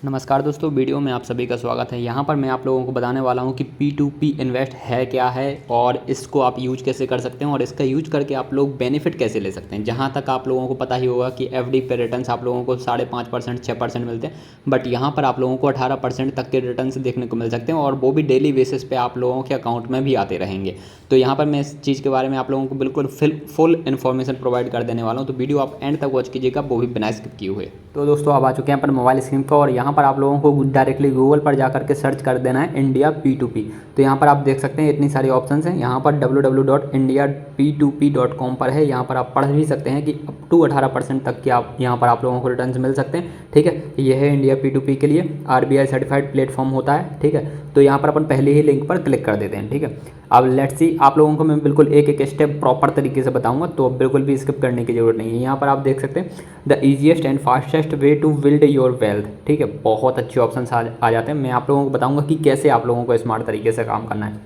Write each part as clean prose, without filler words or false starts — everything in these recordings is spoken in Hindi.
नमस्कार दोस्तों, वीडियो में आप सभी का स्वागत है। यहाँ पर मैं आप लोगों को बताने वाला हूँ कि P2P इन्वेस्ट है क्या है और इसको आप यूज कैसे कर सकते हैं और इसका यूज करके आप लोग बेनिफिट कैसे ले सकते हैं। जहाँ तक आप लोगों को पता ही होगा कि एफडी पे रिटर्न्स आप लोगों को 5.5% 6% मिलते हैं, बट यहाँ पर आप लोगों को 18% तक के रिटर्न्स देखने को मिल सकते हैं और वो भी डेली बेसिस पे आप लोगों के अकाउंट में भी आते रहेंगे। तो यहाँ पर मैं इस चीज़ के बारे में आप लोगों को बिल्कुल फुल इन्फॉर्मेशन प्रोवाइड कर देने वाला हूँ, तो वीडियो आप एंड तक वॉच कीजिएगा, वो भी बिना स्किप किए हुए। तो दोस्तों अब आ चुके हैं पर मोबाइल स्क्रीन पर और यहाँ पर आप लोगों को डायरेक्टली गूगल पर जाकर के सर्च कर देना है इंडिया P2P। तो यहाँ पर आप देख सकते हैं इतनी सारी ऑप्शंस हैं। यहाँ पर www.indiap2p.com पर है। यहाँ पर आप पढ़ भी सकते हैं कि अप टू 18% तक के आप यहाँ पर आप लोगों को रिटर्न्स मिल सकते हैं। ठीक है, ये है इंडिया P2P के लिए RBI सर्टिफाइड प्लेटफॉर्म होता है। ठीक है, तो यहाँ पर अपन पहले ही लिंक पर क्लिक कर देते हैं। ठीक है, अब लेट्स सी, आप लोगों को मैं बिल्कुल एक एक स्टेप प्रॉपर तरीके से बताऊंगा, तो बिल्कुल भी स्किप करने की जरूरत नहीं है। यहाँ पर आप देख सकते हैं the easiest and fastest way to build your wealth. ठीक है, बहुत अच्छे ऑप्शन आ जाते हैं। मैं आप लोगों को बताऊंगा कि कैसे आप लोगों को स्मार्ट तरीके से काम करना है।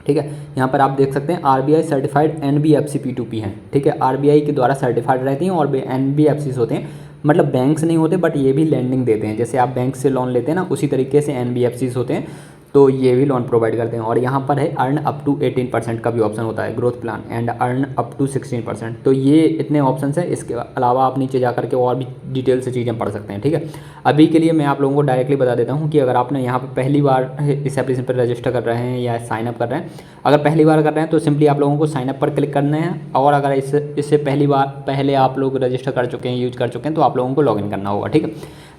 ठीक है, यहाँ पर आप देख सकते हैं RBI सर्टिफाइड NBFC P2P हैं। ठीक है, RBI के द्वारा सर्टिफाइड रहती हैं और NBFCs होते हैं, मतलब बैंक्स नहीं होते बट ये भी लैंडिंग देते हैं। जैसे आप बैंक से लोन लेते हैं ना, उसी तरीके से NBFCs होते हैं, तो ये भी लोन प्रोवाइड करते हैं। और यहाँ पर है अर्न अप टू 18% का भी ऑप्शन होता है, growth plan and earn up to 16%। तो ये इतने ऑप्शन है। इसके अलावा आप नीचे जा करके और भी डिटेल से चीज़ें पढ़ सकते हैं। ठीक है, अभी के लिए मैं आप लोगों को डायरेक्टली बता देता हूँ कि अगर आपने यहाँ पर पहली बार इस एप्लीकेशन पर रजिस्टर कर रहे हैं या साइनअप कर रहे हैं, अगर पहली बार कर रहे हैं तो सिंपली आप लोगों को साइनअप पर क्लिक करना है। और अगर इससे पहले आप लोग रजिस्टर कर चुके हैं, यूज कर चुके हैं, तो आप लोगों को लॉगिन करना होगा। ठीक है,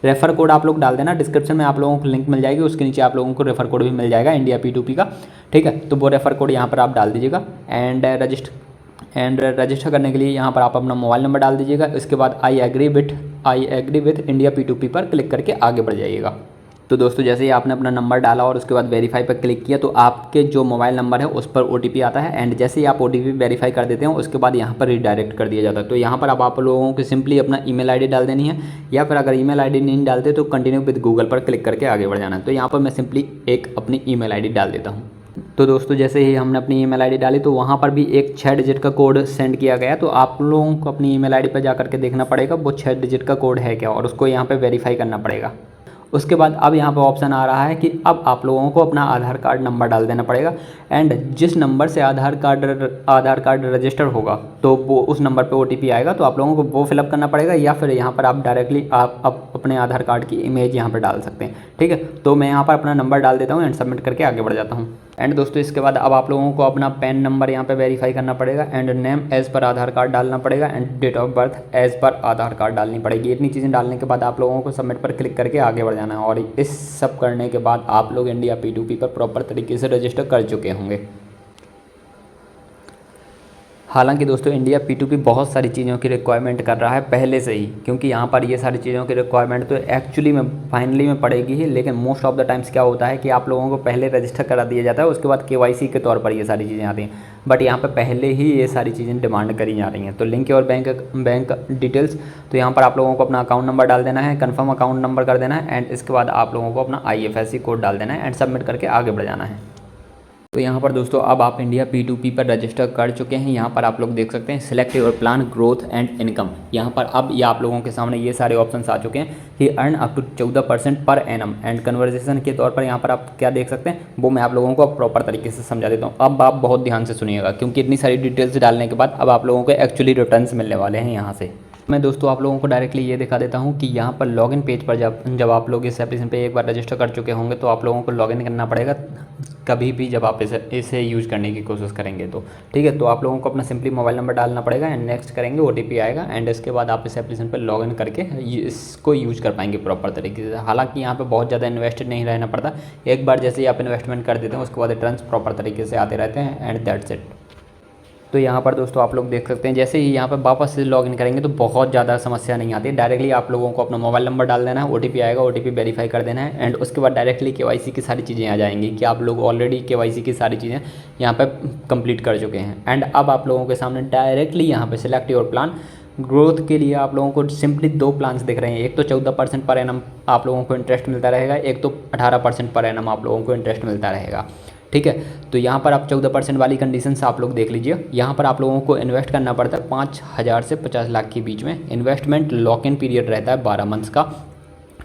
रेफर कोड आप लोग डाल देना, डिस्क्रिप्शन में आप लोगों को लिंक मिल जाएगी, उसके नीचे आप लोगों को रेफर कोड भी मिल जाएगा इंडिया P2P का। ठीक है, तो वो रेफर कोड यहाँ पर आप डाल दीजिएगा एंड रजिस्टर करने के लिए यहाँ पर आप अपना मोबाइल नंबर डाल दीजिएगा। इसके बाद I agree with India P2P पर क्लिक करके आगे बढ़ जाइएगा। तो दोस्तों जैसे ही आपने अपना नंबर डाला और उसके बाद वेरीफाई पर क्लिक किया, तो आपके जो मोबाइल नंबर है उस पर OTP आता है एंड जैसे ही आप OTP वेरीफाई कर देते हैं उसके बाद यहाँ पर रिडायरेक्ट कर दिया जाता है। तो यहाँ पर अब आप लोगों को सिंपली अपना ईमेल आईडी डाल देनी है, या फिर अगर ईमेल आईडी नहीं डालते तो कंटिन्यू विद गूगल पर क्लिक करके आगे बढ़ जाना है। तो यहाँ पर मैं सिंपली एक अपनी ईमेल आईडी डाल देता हूँ। तो दोस्तों जैसे ही हमने अपनी ईमेल आईडी डाली तो वहाँ पर भी एक 6 डिजिट का कोड सेंड किया गया। तो आप लोगों को अपनी ईमेल आईडी पर जा करके देखना पड़ेगा वो 6 डिजिट का कोड है क्या, और उसको यहाँ पर वेरीफाई करना पड़ेगा। उसके बाद अब यहाँ पर ऑप्शन आ रहा है कि अब आप लोगों को अपना आधार कार्ड नंबर डाल देना पड़ेगा एंड जिस नंबर से आधार कार्ड रजिस्टर होगा तो वो उस नंबर पे OTP आएगा, तो आप लोगों को वो फिलअप करना पड़ेगा, या फिर यहाँ पर आप डायरेक्टली आप अपने आधार कार्ड की इमेज यहाँ पर डाल सकते हैं। ठीक है, तो मैं यहाँ पर अपना नंबर डाल देता हूँ एंड सबमिट करके आगे बढ़ जाता हूँ। एंड दोस्तों इसके बाद अब आप लोगों को अपना पैन नंबर यहाँ पे वेरीफाई करना पड़ेगा एंड नेम एज़ पर आधार कार्ड डालना पड़ेगा and date of birth as पर आधार कार्ड डालनी पड़ेगी। इतनी चीज़ें डालने के बाद आप लोगों को सबमिट पर क्लिक करके आगे बढ़ जाना है और इस सब करने के बाद आप लोग इंडिया P2P पर प्रॉपर तरीके से रजिस्टर कर चुके होंगे। हालांकि दोस्तों इंडिया P2P बहुत सारी चीज़ों की रिक्वायरमेंट कर रहा है पहले से ही, क्योंकि यहाँ पर ये सारी चीज़ों की रिक्वायरमेंट तो एक्चुअली में फाइनली में पड़ेगी ही, लेकिन मोस्ट ऑफ द टाइम्स क्या होता है कि आप लोगों को पहले रजिस्टर करा दिया जाता है, उसके बाद KYC के तौर पर ये सारी चीज़ें आती हैं, बट यहाँ पर पहले ही ये सारी चीज़ें डिमांड करी जा रही हैं। तो लिंक और बैंक डिटेल्स, तो यहाँ पर आप लोगों को अपना अकाउंट नंबर डाल देना है, कन्फर्म अकाउंट नंबर कर देना है एंड इसके बाद आप लोगों को अपना IFSC कोड डाल देना है एंड सबमिट करके आगे बढ़ जाना है। तो यहाँ पर दोस्तों अब आप इंडिया P2P पर रजिस्टर कर चुके हैं। यहाँ पर आप लोग देख सकते हैं select your plan growth and income. यहाँ पर अब ये आप लोगों के सामने ये सारे ऑप्शंस आ चुके हैं कि earn up to 14% per annum and conversation के तौर पर यहाँ पर आप क्या देख सकते हैं वो मैं आप लोगों को प्रॉपर तरीके से समझा देता हूँ। अब आप बहुत ध्यान से सुनिएगा, क्योंकि इतनी सारी डिटेल्स डालने के बाद अब आप लोगों को एक्चुअली रिटर्न्स मिलने वाले हैं यहाँ से। मैं दोस्तों आप लोगों को डायरेक्टली ये दिखा देता हूँ कि यहाँ पर लॉगिन पेज पर जब आप लोग इस एप्लीकेशन पे एक बार रजिस्टर कर चुके होंगे तो आप लोगों को लॉगिन करना पड़ेगा कभी भी जब आप इसे यूज़ करने की कोशिश करेंगे तो। ठीक है, तो आप लोगों को अपना सिंपली मोबाइल नंबर डालना पड़ेगा एंड नेक्स्ट करेंगे, OTP आएगा एंड इसके बाद आप इस एप्लीकेशन पर लॉगिन करके इसको यूज़ कर पाएंगे प्रॉपर तरीके से। हालांकि यहाँ पे बहुत ज़्यादा इन्वेस्टेड नहीं रहना पड़ता, एक बार जैसे ही आप इन्वेस्टमेंट कर देते हैं उसके बाद रिटर्न्स प्रॉपर तरीके से आते रहते हैं एंड दैट्स इट। तो यहाँ पर दोस्तों आप लोग देख सकते हैं जैसे ही यहाँ पर वापस से लॉगिन करेंगे तो बहुत ज़्यादा समस्या नहीं आती। डायरेक्टली आप लोगों को अपना मोबाइल नंबर डाल देना है, OTP आएगा, OTP वेरीफाई कर देना है एंड उसके बाद डायरेक्टली KYC की सारी चीज़ें आ जाएंगी कि आप लोग ऑलरेडी KYC की सारी चीज़ें यहाँ पर कंप्लीट कर चुके हैं। एंड अब आप लोगों के सामने डायरेक्टली यहाँ पर सिलेक्ट योर प्लान ग्रोथ के लिए आप लोगों को सिंपली 2 प्लान्स दिख रहे हैं। एक तो 14% पर एनम आप लोगों को इंटरेस्ट मिलता रहेगा, एक तो 18% पर एनम आप लोगों को इंटरेस्ट मिलता रहेगा। ठीक है, तो यहाँ पर आप 14% वाली कंडीशन से आप लोग देख लीजिए। यहाँ पर आप लोगों को इन्वेस्ट करना पड़ता है 5,000 से 50 लाख के बीच में। इन्वेस्टमेंट लॉक इन पीरियड रहता है 12 मंथ्स का।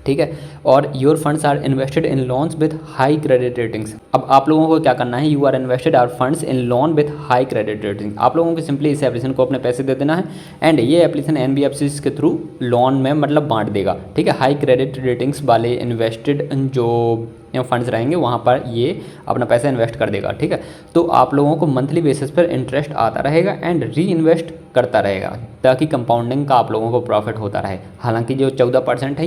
ठीक है। और your funds are invested in loans with high credit ratings. अब आप लोगों को क्या करना है, you are invested are funds in loan with high credit rating. आप लोगों को सिंपली इस एप्लीकेशन को अपने पैसे दे देना है एंड ये एप्लीकेशन एनबीएफसी के थ्रू लोन में मतलब बांट देगा, ठीक है। हाई क्रेडिट रेटिंग्स वाले इन्वेस्टेड जो फंड्स रहेंगे वहाँ पर ये अपना पैसा इन्वेस्ट कर देगा, ठीक है। तो आप लोगों को मंथली बेसिस पर इंटरेस्ट आता रहेगा एंड री इन्वेस्ट करता रहेगा ताकि कंपाउंडिंग का आप लोगों को प्रॉफिट होता रहे। हालांकि जो 14% है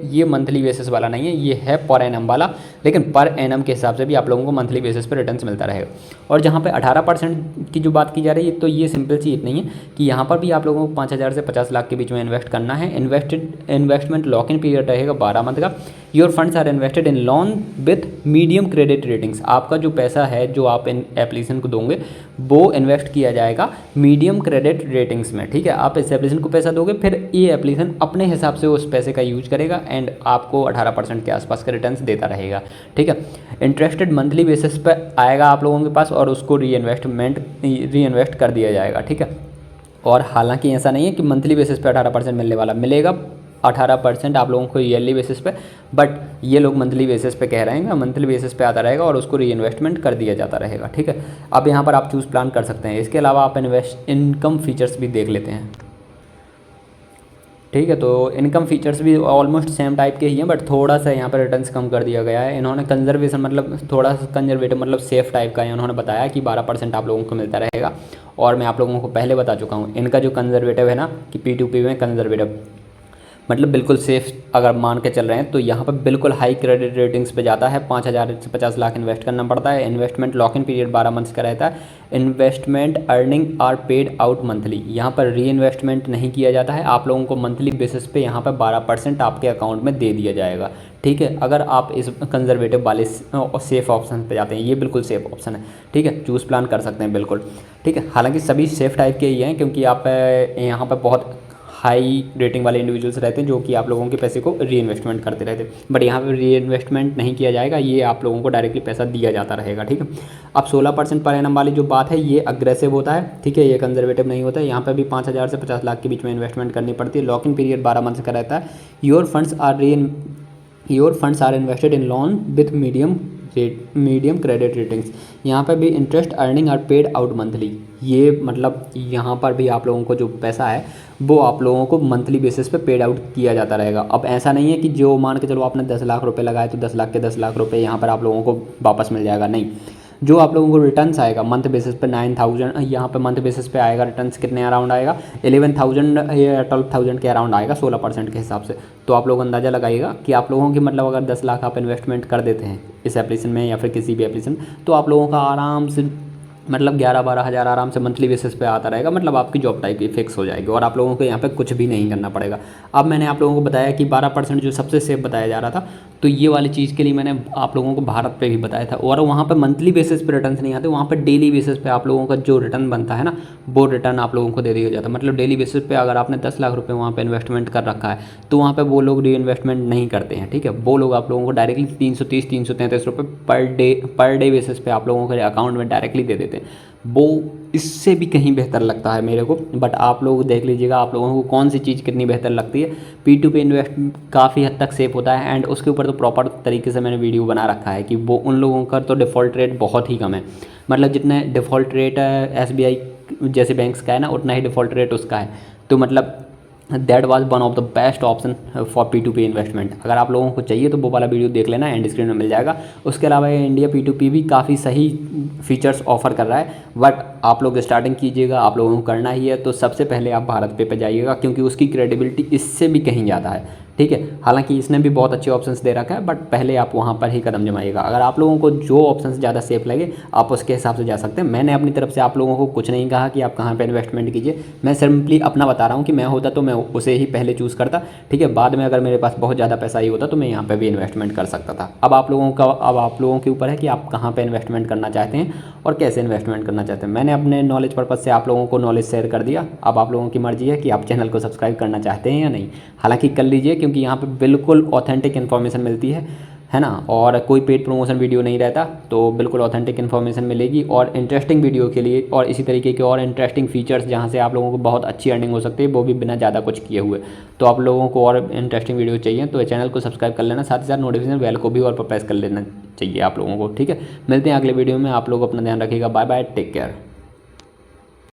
ये मंथली बेसिस वाला नहीं है, ये है पर एनम वाला, लेकिन पर एनम के हिसाब से भी आप लोगों को मंथली बेसिस पर रिटर्न्स मिलता रहेगा। और जहाँ पे 18% की जो बात की जा रही है तो ये सिंपल सी इतनी है कि यहाँ पर भी आप लोगों को 5,000 से 50 लाख के बीच में इन्वेस्ट करना है। इन्वेस्टमेंट लॉक इन पीरियड रहेगा 12 मंथ का। Your funds are invested in loan with medium credit ratings. आपका जो पैसा है जो आप इन एप्लीकेशन को दोगे वो इन्वेस्ट किया जाएगा मीडियम क्रेडिट रेटिंग्स में, ठीक है। आप इस एप्लीकेशन को पैसा दोगे, फिर ये एप्लीकेशन अपने हिसाब से उस पैसे का यूज करेगा एंड आपको 18% के आसपास का रिटर्न्स देता रहेगा, ठीक है। इंटरेस्टेड मंथली बेसिस पर आएगा आप लोगों के पास और उसको री इन्वेस्ट कर दिया जाएगा, ठीक है। और हालांकि ऐसा नहीं है कि मंथली बेसिस पे 18% मिलने वाला, मिलेगा 18% आप लोगों को ईयरली बेसिस पे, बट ये लोग मंथली बेसिस पे कह रहे हैं, मंथली बेसिस पे आता रहेगा और उसको री इन्वेस्टमेंट कर दिया जाता रहेगा, ठीक है। अब यहाँ पर आप चूज़ प्लान कर सकते हैं। इसके अलावा आप इनकम फीचर्स भी देख लेते हैं, ठीक है। तो इनकम फीचर्स भी ऑलमोस्ट सेम टाइप के ही हैं, बट थोड़ा सा यहाँ पर रिटर्न्स कम कर दिया गया है। इन्होंने कंजर्वेशन मतलब थोड़ा सा कंजर्वेटिव मतलब सेफ टाइप का है। उन्होंने बताया कि 12% आप लोगों को मिलता रहेगा और मैं आप लोगों को पहले बता चुका हूँ इनका जो कंजर्वेटिव है ना कि P2P में कंजर्वेटिव मतलब बिल्कुल सेफ अगर मान के चल रहे हैं तो यहाँ पर बिल्कुल हाई क्रेडिट रेटिंग्स पे जाता है। 5,000 से 50 लाख इन्वेस्ट करना पड़ता है। Investment lock in period 12 months का रहता है। Investment earning are paid out monthly. यहाँ पर री इन्वेस्टमेंट नहीं किया जाता है, आप लोगों को मंथली बेसिस पे यहाँ पर 12% आपके अकाउंट में दे दिया जाएगा, ठीक है। अगर आप इस कंजर्वेटिव वाले सेफ ऑप्शन पे जाते हैं, ये बिल्कुल सेफ ऑप्शन है, ठीक है। चूज़ प्लान कर सकते हैं बिल्कुल, ठीक है। हालांकि सभी सेफ टाइप के ही हैं क्योंकि आप यहाँ पर बहुत हाई रेटिंग वाले इंडिविजुअल्स रहते हैं जो कि आप लोगों के पैसे को री इन्वेस्टमेंट करते रहते हैं, बट यहाँ पे री इन्वेस्टमेंट नहीं किया जाएगा, ये आप लोगों को डायरेक्टली पैसा दिया जाता रहेगा, ठीक है। अब 16% पर एनम वाली जो बात है ये अग्रेसिव होता है, ठीक है, ये कंजर्वेटिव नहीं होता है। यहाँ पे भी 5,000 से 50 लाख के बीच में इन्वेस्टमेंट करनी पड़ती है। लॉक इन पीरियड 12 मंथ्स का रहता है। Your funds are invested in loan with medium credit ratings. यहाँ पर भी interest earning are paid out monthly. ये मतलब यहाँ पर भी आप लोगों को जो पैसा है वो आप लोगों को मंथली बेसिस पे पेड आउट किया जाता रहेगा। अब ऐसा नहीं है कि जो मान के चलो आपने 10 लाख रुपए लगाए तो 10 लाख के 10 लाख रुपए यहाँ पर आप लोगों को वापस मिल जाएगा, नहीं। जो आप लोगों को रिटर्न्स आएगा मंथ बेसिस पे 9,000 यहाँ पे मंथ बेसिस पे आएगा। रिटर्न्स कितने अराउंड आएगा 11,000 या 12,000 के अराउंड आएगा 16% के हिसाब से। तो आप लोग अंदाज़ा लगाइएगा कि आप लोगों की मतलब अगर 10 लाख आप इन्वेस्टमेंट कर देते हैं इस एप्लीकेशन में या फिर किसी भी एप्लीकेशन, तो आप लोगों का आराम से मतलब 11-12 हज़ार आराम से मंथली बेसिस पे आता रहेगा। मतलब आपकी जॉब टाइप की फिक्स हो जाएगी और आप लोगों को यहाँ पे कुछ भी नहीं करना पड़ेगा। अब मैंने आप लोगों को बताया कि 12% जो सबसे सेफ बताया जा रहा था, तो ये वाली चीज़ के लिए मैंने आप लोगों को भारत पे भी बताया था। और वहाँ पे मंथली बेसिस पे रिटर्न्स नहीं आते, वहाँ पे डेली बेसिस पे आप लोगों का जो रिटर्न बनता है ना वो रिटर्न आप लोगों को दे दिया जाता है। मतलब डेली बेसिस पे अगर आपने 10 लाख रुपये वहाँ पे इन्वेस्टमेंट कर रखा है तो वहाँ पे वो लोग री इन्वेस्टमेंट नहीं करते हैं, ठीक है। वो लोग आप लोगों को डायरेक्टली 330-333 रुपये पर डे बेसिस पे आप लोगों के अकाउंट में डायरेक्टली दे देते हैं। वो इससे भी कहीं बेहतर लगता है मेरे को, बट आप लोग देख लीजिएगा आप लोगों को कौन सी चीज़ कितनी बेहतर लगती है। P2P इन्वेस्ट काफ़ी हद तक सेफ होता है एंड उसके ऊपर तो प्रॉपर तरीके से मैंने वीडियो बना रखा है कि वो उन लोगों का तो डिफ़ॉल्ट रेट बहुत ही कम है। मतलब जितने डिफ़ॉल्ट रेट SBI जैसे बैंक्स का है ना उतना ही डिफ़ॉल्ट रेट उसका है। तो मतलब that was one of the best option for P2P investment. अगर आप लोगों को चाहिए तो वो वाला वीडियो देख लेना, एंड स्क्रीन में मिल जाएगा। उसके अलावा ये इंडिया P2P भी काफ़ी सही फीचर्स ऑफर कर रहा है, बट आप लोग स्टार्टिंग कीजिएगा, आप लोगों को करना ही है तो सबसे पहले आप भारत पे जाइएगा क्योंकि उसकी क्रेडिबिलिटी इससे भी कहीं ज़्यादा है, ठीक है। हालांकि इसने भी बहुत अच्छे ऑप्शंस दे रखा है, बट पहले आप वहाँ पर ही कदम जमाइएगा। अगर आप लोगों को जो ऑप्शंस ज़्यादा सेफ लगे आप उसके हिसाब से जा सकते हैं। मैंने अपनी तरफ से आप लोगों को कुछ नहीं कहा कि आप कहाँ पे इन्वेस्टमेंट कीजिए, मैं सिंपली अपना बता रहा हूँ कि मैं होता तो मैं उसे ही पहले चूज़ करता, ठीक है। बाद में अगर मेरे पास बहुत ज़्यादा पैसा ही होता तो मैं यहाँ पर भी इन्वेस्टमेंट कर सकता था। अब आप लोगों के ऊपर है कि आप कहाँ पर इन्वेस्टमेंट करना चाहते हैं और कैसे इन्वेस्टमेंट करना चाहते हैं। मैंने अपने नॉलेज पर्पज़ से आप लोगों को नॉलेज शेयर कर दिया। अब आप लोगों की मर्जी है कि आप चैनल को सब्सक्राइब करना चाहते हैं या नहीं। हालांकि कर लीजिए क्योंकि यहाँ पे बिल्कुल ऑथेंटिक इन्फॉर्मेशन मिलती है है ना, और कोई पेड प्रमोशन वीडियो नहीं रहता, तो बिल्कुल ऑथेंटिक इन्फॉर्मेशन मिलेगी। और इंटरेस्टिंग वीडियो के लिए और इसी तरीके के और इंटरेस्टिंग फीचर्स जहाँ से आप लोगों को बहुत अच्छी अर्निंग हो सकती है, वो भी बिना ज़्यादा कुछ किए हुए। तो आप लोगों को और इंटरेस्टिंग वीडियो चाहिए तो चैनल को सब्सक्राइब कर लेना, साथ ही साथ नोटिफिकेशन बेल को भी और प्रेस कर लेना चाहिए आप लोगों को। ठीक है, मिलते हैं अगले वीडियो में। आप लोग अपना ध्यान रखिएगा। Bye bye, take care.